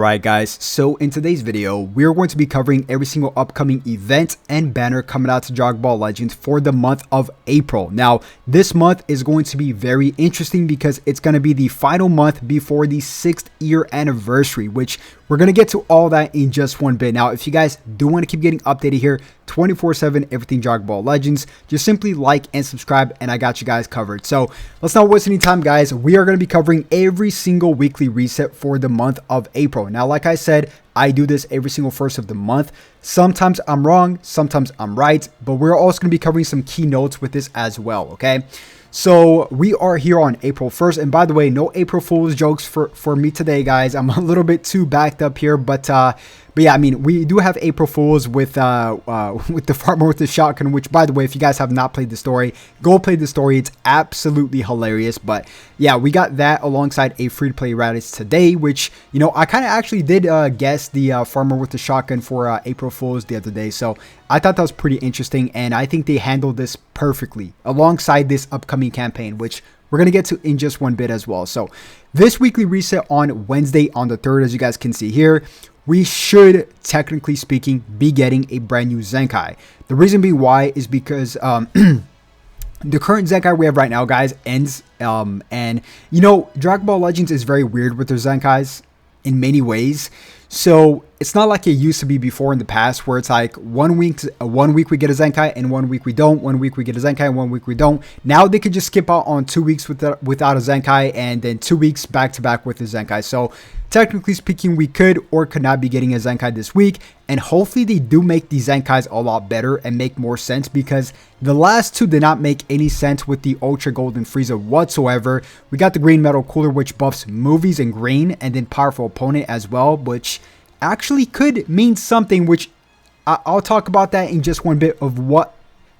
Right guys, so in today's video, we're going to be covering every single upcoming event and banner coming out to Dragon Ball Legends for the month of April. Now, this month is going to be very interesting because it's going to be the final month before the 6th year anniversary, which we're going to get to all that in just one bit. Now, if you guys do want to keep getting updated here 24/7, everything Dragon Ball Legends, just simply like and subscribe and I got you guys covered. So let's not waste any time, guys. We are going to be covering every single weekly reset for the month of April. Now, like I said, I do this every single first of the month. Sometimes I'm wrong, sometimes I'm right, but we're also going to be covering some key notes with this as well, okay? So we are here on April 1st, and by the way, no April Fool's jokes for me today, guys. I'm a little bit too backed up here, but yeah, I mean, we do have April Fools with the farmer with the shotgun, which, by the way, if you guys have not played the story, go play the story. It's absolutely hilarious. But yeah, we got that alongside a free-to-play Raditz today, which, you know, I kind of actually did guess the farmer with the shotgun for April Fools the other day. So I thought that was pretty interesting, and I think they handled this perfectly alongside this upcoming campaign, which we're going to get to in just one bit as well. So this weekly reset on Wednesday on the 3rd, as you guys can see here, we should, technically speaking, be getting a brand new Zenkai. The reason being why is because the current Zenkai we have right now, guys, ends. And, you know, Dragon Ball Legends is very weird with their Zenkais in many ways. So it's not like it used to be before in the past, where it's like one week we get a Zenkai and 1 week we don't. 1 week we get a Zenkai and 1 week we don't. Now they could just skip out on 2 weeks without a Zenkai, and then 2 weeks back to back with a Zenkai. So technically speaking, we could or could not be getting a Zenkai this week, and hopefully they do make the Zenkais a lot better and make more sense, because the last two did not make any sense with the Ultra Golden Frieza whatsoever. We got the Green Metal Cooler, which buffs movies in green, and then Powerful Opponent as well, which actually could mean something, which I'll talk about that in just one bit of what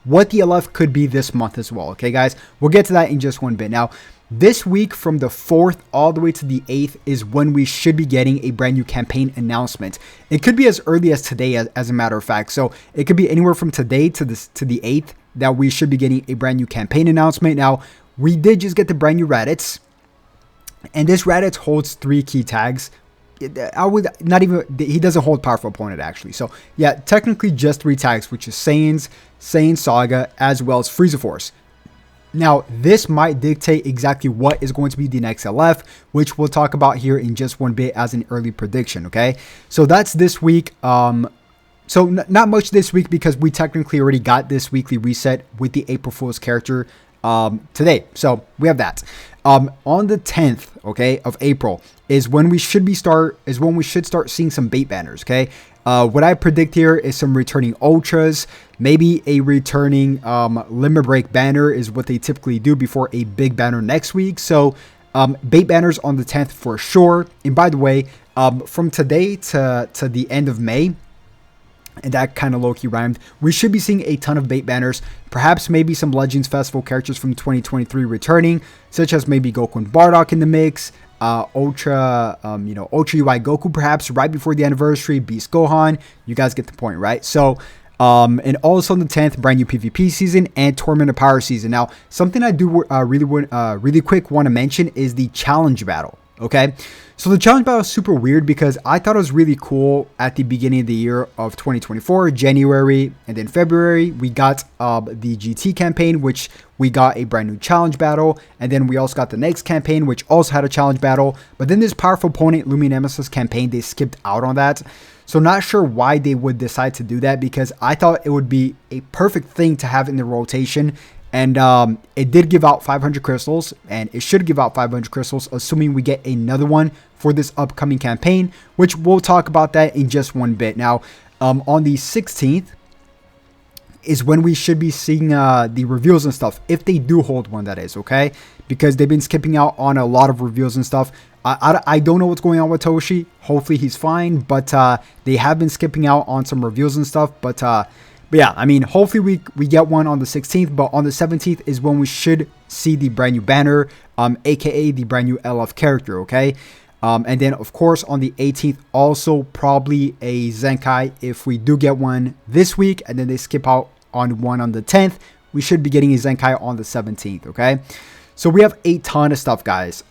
the LF could be this month as well. Okay, guys, we'll get to that in just one bit. Now, this week from the 4th all the way to the 8th is when we should be getting a brand new campaign announcement. It could be as early as today, as a matter of fact. So it could be anywhere from today to the 8th that we should be getting a brand new campaign announcement. Now, we did just get the brand new Raditz, and this Raditz holds 3 key tags. I would not even, he doesn't hold Powerful Opponent actually. So yeah, technically just 3 tags, which is Saiyan Saga, as well as Frieza Force. Now, this might dictate exactly what is going to be the next LF, which we'll talk about here in just one bit as an early prediction, okay? So that's this week. So not much this week because we technically already got this weekly reset with the April Fool's character today. So we have that. On the 10th, okay, of April is when we should start seeing some bait banners, okay? What I predict here is some returning Ultras, maybe a returning Limit Break banner is what they typically do before a big banner next week. So bait banners on the 10th for sure. And by the way, from today to the end of May, and that kind of low-key rhymed, we should be seeing a ton of bait banners, perhaps maybe some Legends Festival characters from 2023 returning, such as maybe Goku and Bardock in the mix, Ultra UI Goku perhaps right before the anniversary, Beast Gohan. You guys get the point, right? So and also on the 10th, brand new PvP season and Tournament of Power season. Now, something I do really quick want to mention is the challenge battle. Okay, so the challenge battle is super weird because I thought it was really cool at the beginning of the year of 2024, January, and then February. We got the GT campaign, which we got a brand new challenge battle, and then we also got the next campaign, which also had a challenge battle. But then this Powerful Opponent Luminemesis campaign, they skipped out on that. So not sure why they would decide to do that, because I thought it would be a perfect thing to have in the rotation. And it did give out 500 crystals, and it should give out 500 crystals, assuming we get another one for this upcoming campaign, which we'll talk about that in just one bit. Now, on the 16th is when we should be seeing the reveals and stuff, if they do hold one, that is, okay? Because they've been skipping out on a lot of reveals and stuff. I don't know what's going on with Toshi. Hopefully he's fine, but they have been skipping out on some reveals and stuff, but yeah, I mean, hopefully we get one on the 16th, but on the 17th is when we should see the brand new banner, aka the brand new LF character, okay? And then, of course, on the 18th, also probably a Zenkai if we do get one this week, and then they skip out on one on the 10th. We should be getting a Zenkai on the 17th, okay? So we have a ton of stuff, guys.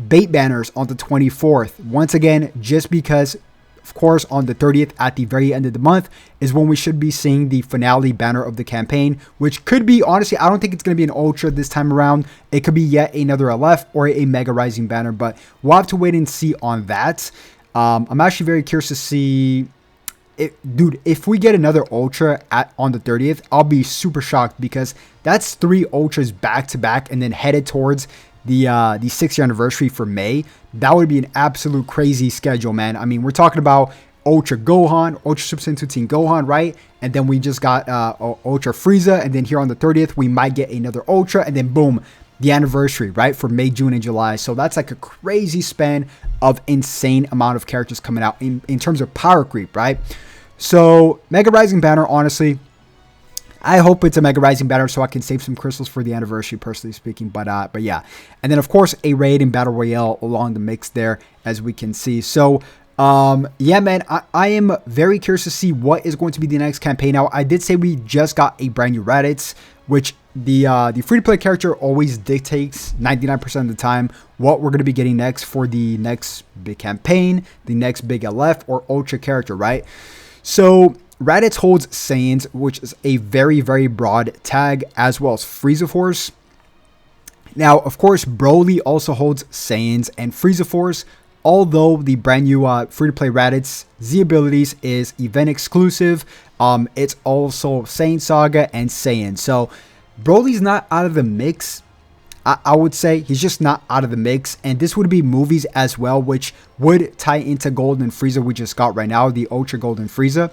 bait banners on the 24th. Once again, just because, of course, on the 30th at the very end of the month is when we should be seeing the finale banner of the campaign, which could be, honestly, I don't think it's going to be an Ultra this time around. It could be yet another LF or a Mega Rising banner, but we'll have to wait and see on that. I'm actually very curious to see, dude, if we get another Ultra on the 30th, I'll be super shocked because that's 3 Ultras back to back and then headed towards the 6th year anniversary for May. That would be an absolute crazy schedule, man. I mean, we're talking about Ultra Gohan, Ultra Super Saiyan 2 Team Gohan, right? And then we just got Ultra Frieza, and then here on the 30th, we might get another Ultra, and then boom, the anniversary, right? For May, June, and July. So that's like a crazy span of insane amount of characters coming out in terms of power creep, right? So Mega Rising banner, honestly, I hope it's a Mega Rising banner so I can save some crystals for the anniversary, personally speaking. But yeah. And then, of course, a raid and battle royale along the mix there, as we can see. So, yeah, man, I am very curious to see what is going to be the next campaign. Now, I did say we just got a brand new Raditz, which the free-to-play character always dictates 99% of the time what we're going to be getting next for the next big campaign, the next big LF or Ultra character, right? So Raditz holds Saiyans, which is a very, very broad tag, as well as Frieza Force. Now, of course, Broly also holds Saiyans and Frieza Force, although the brand new free-to-play Raditz Z abilities is event exclusive. It's also Saiyan Saga and Saiyan. So Broly's not out of the mix. I would say he's just not out of the mix. And this would be movies as well, which would tie into Golden Frieza we just got right now, the Ultra Golden Frieza.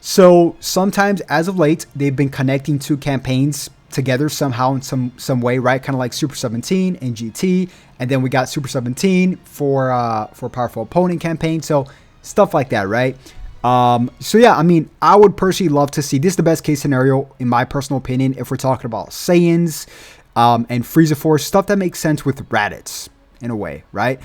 So sometimes, as of late, they've been connecting 2 campaigns together somehow in some way, right? Kind of like Super 17 and GT, and then we got Super 17 for Powerful Opponent campaign. So stuff like that, right? So yeah, I mean, I would personally love to see, this is the best case scenario in my personal opinion, if we're talking about Saiyans and Frieza Force, stuff that makes sense with Raditz in a way, right?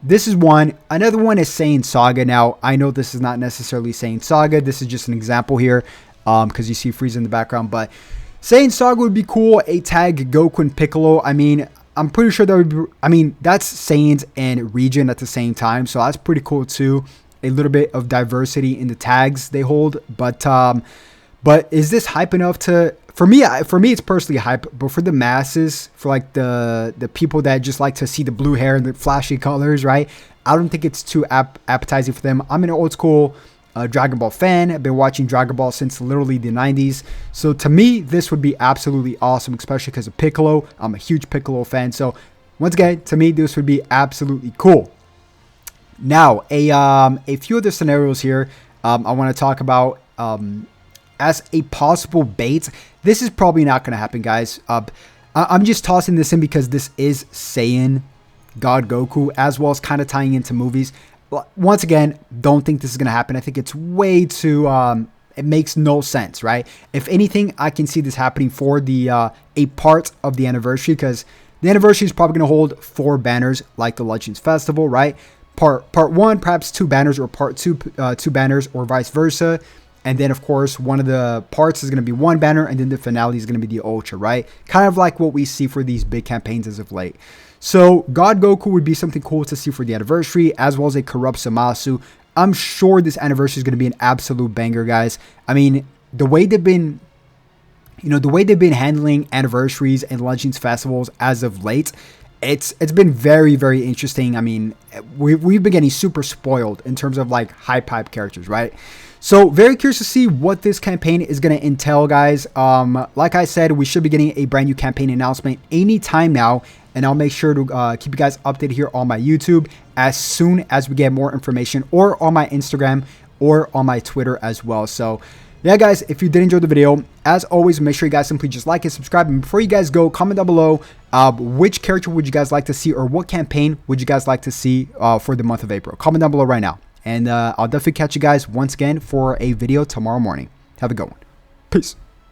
This is one. Another one is Saiyan Saga. Now, I know this is not necessarily Saiyan Saga. This is just an example here because you see Frieza in the background. But Saiyan Saga would be cool. A tag Goku and Piccolo. I mean, I'm pretty sure that would be... I mean, that's Saiyans and Region at the same time. So that's pretty cool too. A little bit of diversity in the tags they hold. But is this hype enough to... For me, it's personally hype, but for the masses, for like the people that just like to see the blue hair and the flashy colors, right? I don't think it's too appetizing for them. I'm an old school Dragon Ball fan. I've been watching Dragon Ball since literally the 90s. So to me, this would be absolutely awesome, especially because of Piccolo. I'm a huge Piccolo fan. So once again, to me, this would be absolutely cool. Now, a few other scenarios here I want to talk about as a possible bait. This is probably not going to happen, guys. I'm just tossing this in because this is Saiyan God Goku, as well as kind of tying into movies. Once again, don't think this is going to happen. I think it's way too... it makes no sense, right? If anything, I can see this happening for the a part of the anniversary, because the anniversary is probably going to hold 4 banners like the Legends Festival, right? Part 1, perhaps 2 banners, or part 2, 2 banners, or vice versa. And then, of course, one of the parts is going to be 1 banner, and then the finale is going to be the Ultra, right? Kind of like what we see for these big campaigns as of late. So, God Goku would be something cool to see for the anniversary, as well as a Corrupt Zamasu. I'm sure this anniversary is going to be an absolute banger, guys. I mean, the way they've been... the way they've been handling anniversaries and Legends Festivals as of late, it's been very, very interesting. I mean, we've been getting super spoiled in terms of, like, hype characters, right? So, very curious to see what this campaign is going to entail, guys. Like I said, we should be getting a brand new campaign announcement anytime now. And I'll make sure to keep you guys updated here on my YouTube as soon as we get more information, or on my Instagram or on my Twitter as well. So, yeah, guys, if you did enjoy the video, as always, make sure you guys simply just like and subscribe. And before you guys go, comment down below which character would you guys like to see, or what campaign would you guys like to see for the month of April. Comment down below right now. And I'll definitely catch you guys once again for a video tomorrow morning. Have a good one. Peace.